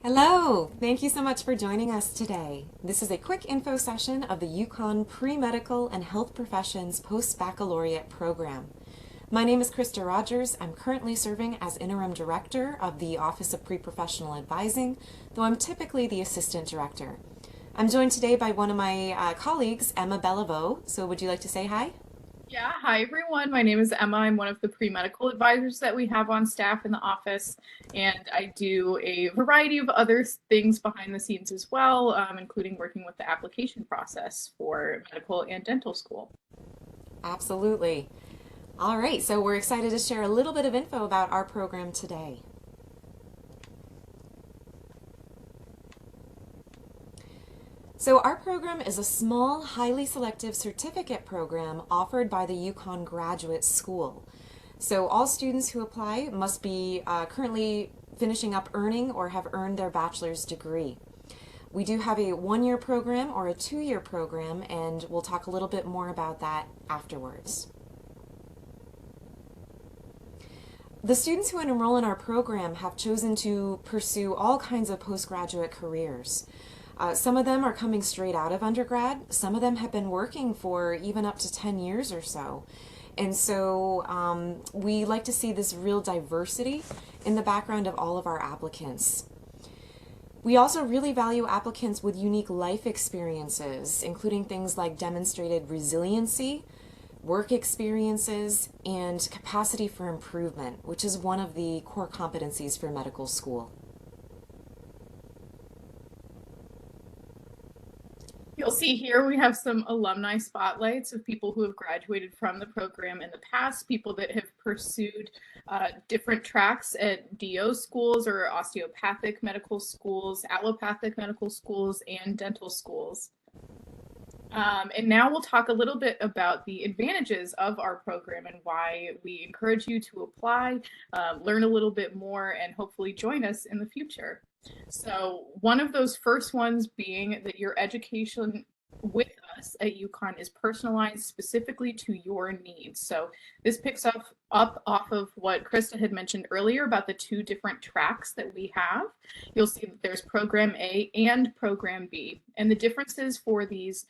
Hello! Thank you so much for joining us today. This is a quick info session of the UConn Pre-Medical and Health Professions Post-Baccalaureate program. My name is Krista Rogers. I'm currently serving as Interim Director of the Office of Pre-Professional Advising, though I'm typically the Assistant Director. I'm joined today by one of my colleagues, Emma Beliveau. So would you like to say hi? Yeah, hi everyone. My name is Emma. I'm one of the pre-medical advisors that we have on staff in the office, and I do a variety of other things behind the scenes as well, including working with the application process for medical and dental school. Absolutely. All right, so we're excited to share a little bit of info about our program today. So our program is a small, highly selective certificate program offered by the UConn Graduate School. So all students who apply must be currently finishing up earning or have earned their bachelor's degree. We do have a one-year program or a two-year program, and we'll talk a little bit more about that afterwards. The students who enroll in our program have chosen to pursue all kinds of postgraduate careers. Some of them are coming straight out of undergrad. Some of them have been working for even up to 10 years or so. And so we like to see this real diversity in the background of all of our applicants. We also really value applicants with unique life experiences, including things like demonstrated resiliency, work experiences, and capacity for improvement, which is one of the core competencies for medical school. You'll see here we have some alumni spotlights of people who have graduated from the program in the past, people that have pursued different tracks at DO schools or osteopathic medical schools, allopathic medical schools, and dental schools. And now we'll talk a little bit about the advantages of our program and why we encourage you to apply, learn a little bit more, and hopefully join us in the future. So one of those first ones being that your education with us at UConn is personalized specifically to your needs. So this picks up off of what Krista had mentioned earlier about the two different tracks that we have. You'll see that there's Program A and Program B, and the differences for these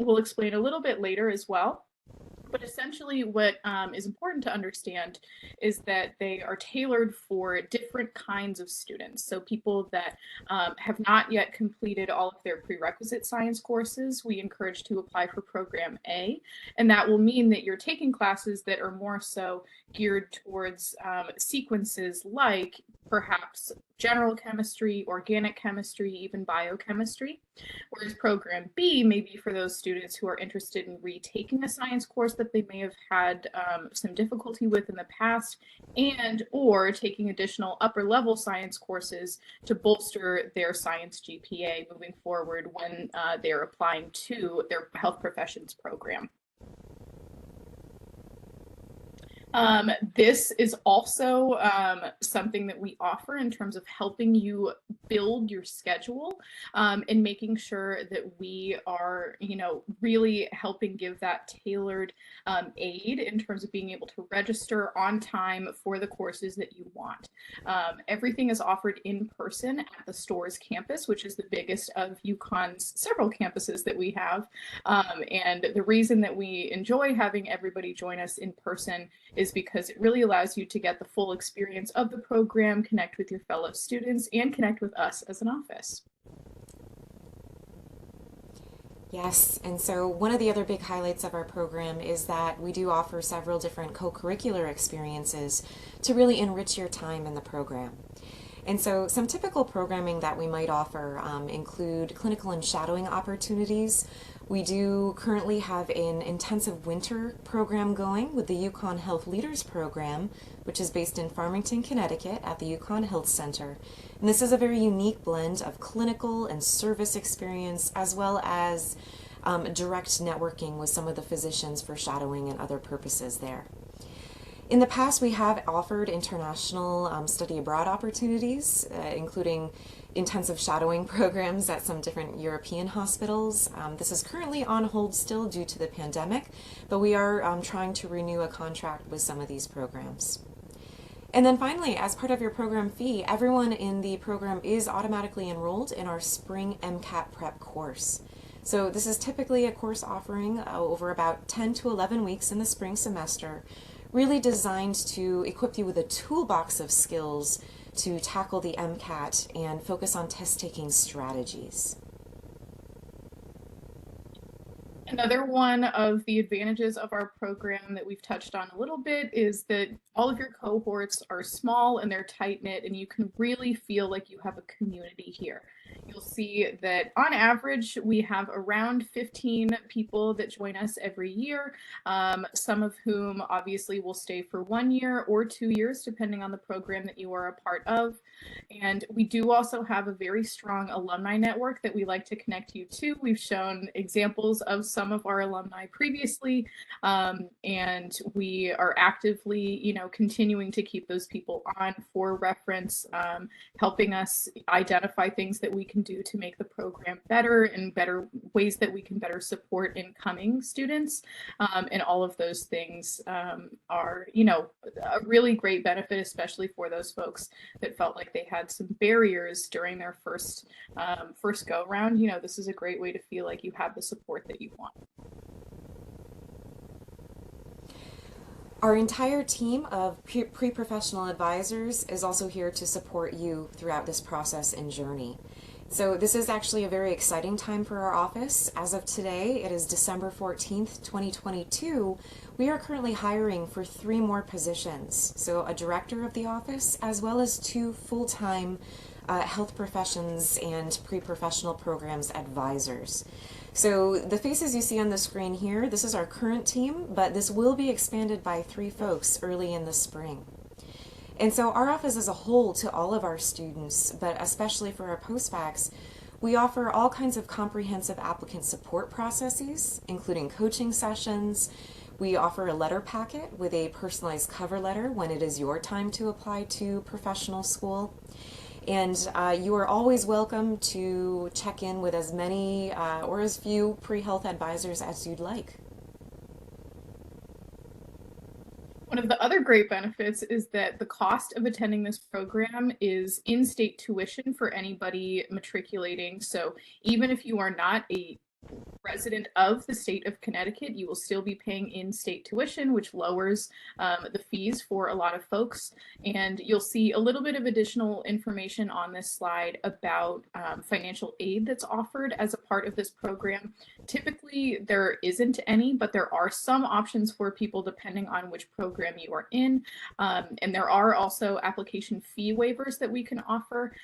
we'll explain a little bit later as well. But essentially, what is important to understand is that they are tailored for different kinds of students. So people that have not yet completed all of their prerequisite science courses, we encourage to apply for Program A. And that will mean that you're taking classes that are more so geared towards sequences like perhaps general chemistry, organic chemistry, even biochemistry. Whereas Program B may be for those students who are interested in retaking a science course that they may have had some difficulty with in the past, and or taking additional upper level science courses to bolster their science GPA moving forward when they're applying to their health professions program. This is also something that we offer in terms of helping you build your schedule and making sure that we are, really helping give that tailored aid in terms of being able to register on time for the courses that you want. Everything is offered in person at the Stores campus, which is the biggest of UConn's several campuses that we have. And the reason that we enjoy having everybody join us in person is because it really allows you to get the full experience of the program, connect with your fellow students, and connect with us as an office. Yes, and so one of the other big highlights of our program is that we do offer several different co-curricular experiences to really enrich your time in the program. And so some typical programming that we might offer include clinical and shadowing opportunities. We do currently have an intensive winter program going with the UConn Health Leaders Program, which is based in Farmington, Connecticut at the UConn Health Center. And this is a very unique blend of clinical and service experience as well as direct networking with some of the physicians for shadowing and other purposes there. In the past, we have offered international study abroad opportunities, including intensive shadowing programs at some different European hospitals. This is currently on hold still due to the pandemic, but we are trying to renew a contract with some of these programs. And then finally, as part of your program fee, everyone in the program is automatically enrolled in our spring MCAT prep course. So this is typically a course offering over about 10 to 11 weeks in the spring semester, really designed to equip you with a toolbox of skills to tackle the MCAT and focus on test-taking strategies. Another one of the advantages of our program that we've touched on a little bit is that all of your cohorts are small and they're tight-knit, and you can really feel like you have a community here. You'll see that on average, we have around 15 people that join us every year, some of whom obviously will stay for 1 year or 2 years, depending on the program that you are a part of. And we do also have a very strong alumni network that we like to connect you to. We've shown examples of some of our alumni previously, and we are actively, continuing to keep those people on for reference, helping us identify things that we can do to make the program better and better ways that we can better support incoming students. And all of those things are, a really great benefit, especially for those folks that felt like they had some barriers during their first go around. This is a great way to feel like you have the support that you want. Our entire team of pre-professional advisors is also here to support you throughout this process and journey. So this is actually a very exciting time for our office. As of today, it is December 14th, 2022. We are currently hiring for 3 more positions. So a director of the office, as well as 2 full-time health professions and pre-professional programs advisors. So the faces you see on the screen here, this is our current team, but this will be expanded by 3 folks early in the spring. And so our office as a whole, to all of our students, but especially for our Post-Baccs, we offer all kinds of comprehensive applicant support processes, including coaching sessions. We offer a letter packet with a personalized cover letter when it is your time to apply to professional school. And you are always welcome to check in with as many or as few pre-health advisors as you'd like. One of the other great benefits is that the cost of attending this program is in-state tuition for anybody matriculating. So even if you are not a resident of the state of Connecticut, you will still be paying in-state tuition, which lowers the fees for a lot of folks. And you'll see a little bit of additional information on this slide about financial aid that's offered as a part of this program. Typically, there isn't any, but there are some options for people depending on which program you are in. And there are also application fee waivers that we can offer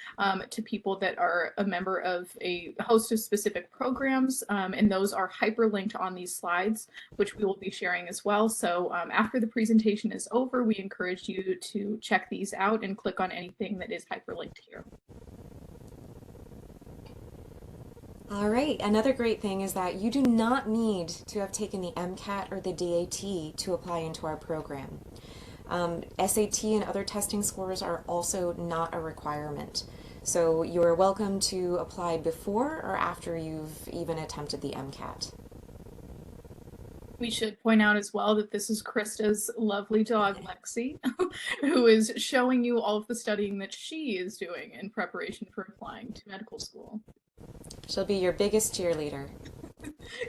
to people that are a member of a host of specific programs. And those are hyperlinked on these slides, which we will be sharing as well. So after the presentation is over, we encourage you to check these out and click on anything that is hyperlinked here. All right, another great thing is that you do not need to have taken the MCAT or the DAT to apply into our program. SAT and other testing scores are also not a requirement. So you are welcome to apply before or after you've even attempted the MCAT. We should point out as well that this is Krista's lovely dog, Lexi, who is showing you all of the studying that she is doing in preparation for applying to medical school. She'll be your biggest cheerleader.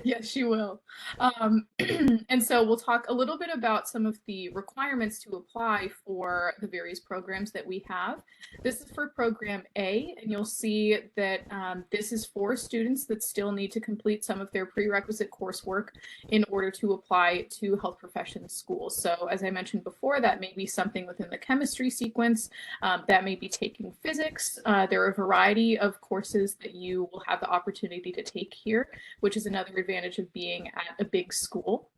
Yes, she will. And so we'll talk a little bit about some of the requirements to apply for the various programs that we have. This is for program A, and you'll see that this is for students that still need to complete some of their prerequisite coursework in order to apply to health professions schools. So as I mentioned before, that may be something within the chemistry sequence, that may be taking physics. There are a variety of courses that you will have the opportunity to take here, which is another advantage of being at a big school.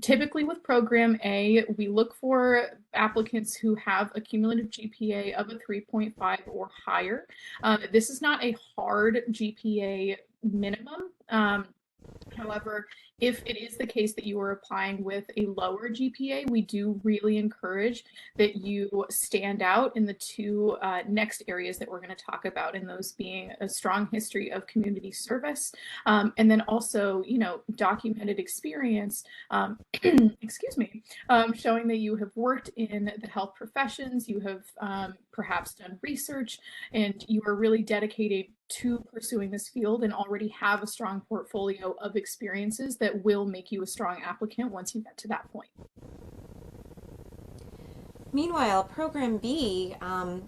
Typically with program A, we look for applicants who have a cumulative GPA of a 3.5 or higher. This is not a hard GPA minimum. However, if it is the case that you are applying with a lower GPA, we do really encourage that you stand out in the two next areas that we're going to talk about, and those being a strong history of community service, and then also, documented experience, excuse me, showing that you have worked in the health professions, you have perhaps done research, and you are really dedicated to pursuing this field and already have a strong portfolio of experiences that will make you a strong applicant once you get to that point. Meanwhile, Program B,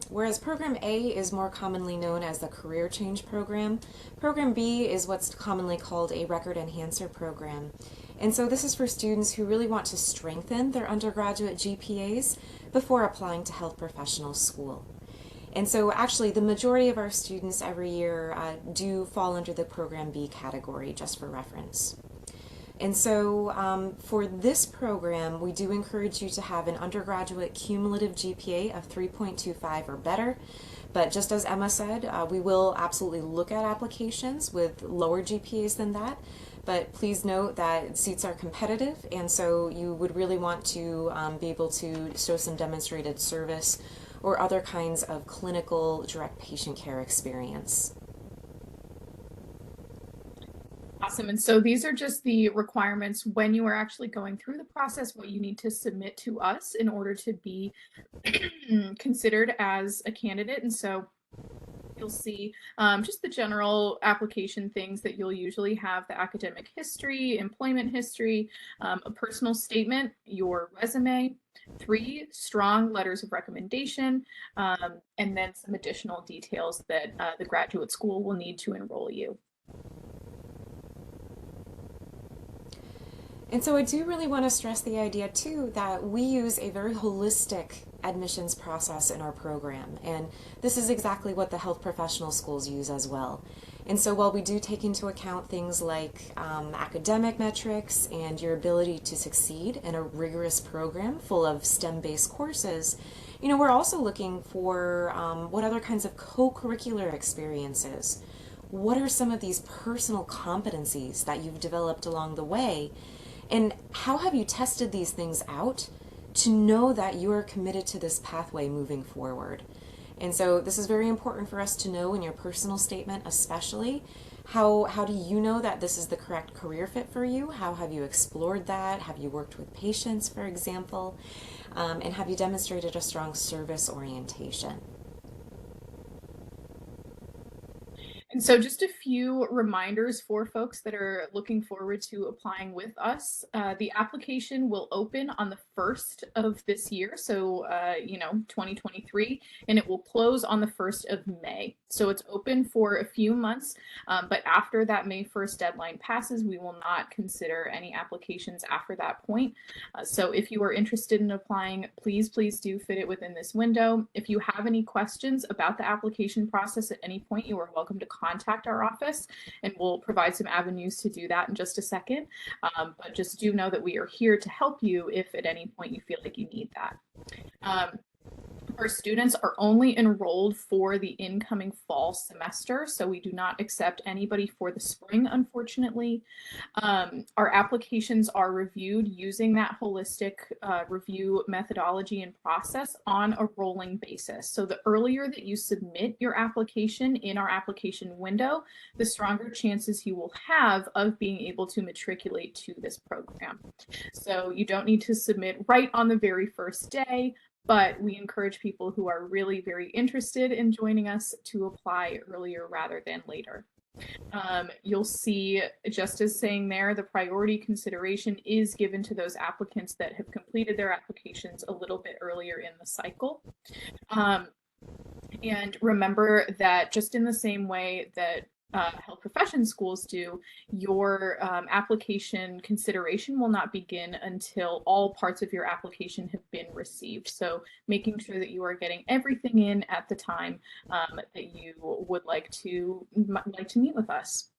whereas Program A is more commonly known as the Career Change Program, Program B is what's commonly called a Record Enhancer Program. And so this is for students who really want to strengthen their undergraduate GPAs before applying to health professional school. And so actually the majority of our students every year do fall under the Program B category, just for reference. And so for this program, we do encourage you to have an undergraduate cumulative GPA of 3.25 or better. But just as Emma said, we will absolutely look at applications with lower GPAs than that. But please note that seats are competitive, and so you would really want to be able to show some demonstrated service or other kinds of clinical direct patient care experience. Awesome. And so these are just the requirements when you are actually going through the process, what you need to submit to us in order to be considered as a candidate. And so you'll see just the general application things that you'll usually have: the academic history, employment history, a personal statement, your resume, 3 strong letters of recommendation, and then some additional details that the graduate school will need to enroll you. And so I do really want to stress the idea too that we use a very holistic admissions process in our program, and this is exactly what the health professional schools use as well. And so while we do take into account things like academic metrics and your ability to succeed in a rigorous program full of STEM-based courses, we're also looking for what other kinds of co-curricular experiences. What are some of these personal competencies that you've developed along the way? And how have you tested these things out to know that you are committed to this pathway moving forward? And so this is very important for us to know in your personal statement, especially. How do you know that this is the correct career fit for you? How have you explored that? Have you worked with patients, for example? And have you demonstrated a strong service orientation? And so just a few reminders for folks that are looking forward to applying with us. The application will open on the 1st of this year, so 2023, and it will close on the 1st of May. So it's open for a few months, but after that May 1st deadline passes, we will not consider any applications after that point. So if you are interested in applying, please do fit it within this window. If you have any questions about the application process at any point, you are welcome to contact our office, and we'll provide some avenues to do that in just a second. But just do know that we are here to help you if at any point you feel like you need that. Our students are only enrolled for the incoming fall semester, so we do not accept anybody for the spring, unfortunately. Our applications are reviewed using that holistic review methodology and process on a rolling basis. So the earlier that you submit your application in our application window, the stronger chances you will have of being able to matriculate to this program. So you don't need to submit right on the very first day, but we encourage people who are really very interested in joining us to apply earlier rather than later. You'll see, just as saying there, the priority consideration is given to those applicants that have completed their applications a little bit earlier in the cycle. And remember that just in the same way that health profession schools do, your application consideration will not begin until all parts of your application have been received. So making sure that you are getting everything in at the time that you would like to meet with us.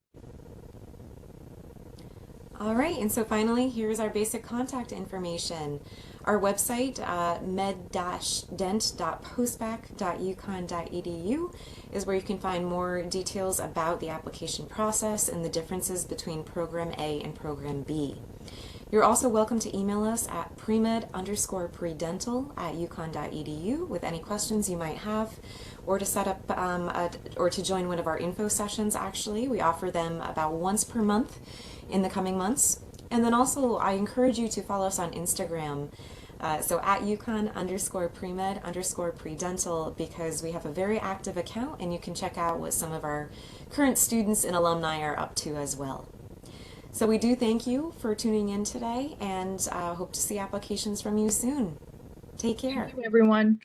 All right, and so finally, here's our basic contact information. Our website, med-dent.postbacc.uconn.edu, is where you can find more details about the application process and the differences between Program A and Program B. You're also welcome to email us at premed_predental@uconn.edu with any questions you might have, or to set up or to join one of our info sessions. Actually, we offer them about once per month in the coming months. And then also, I encourage you to follow us on Instagram. So at UConn_premed_predental, because we have a very active account and you can check out what some of our current students and alumni are up to as well. So we do thank you for tuning in today and hope to see applications from you soon. Take care. Thank you, everyone.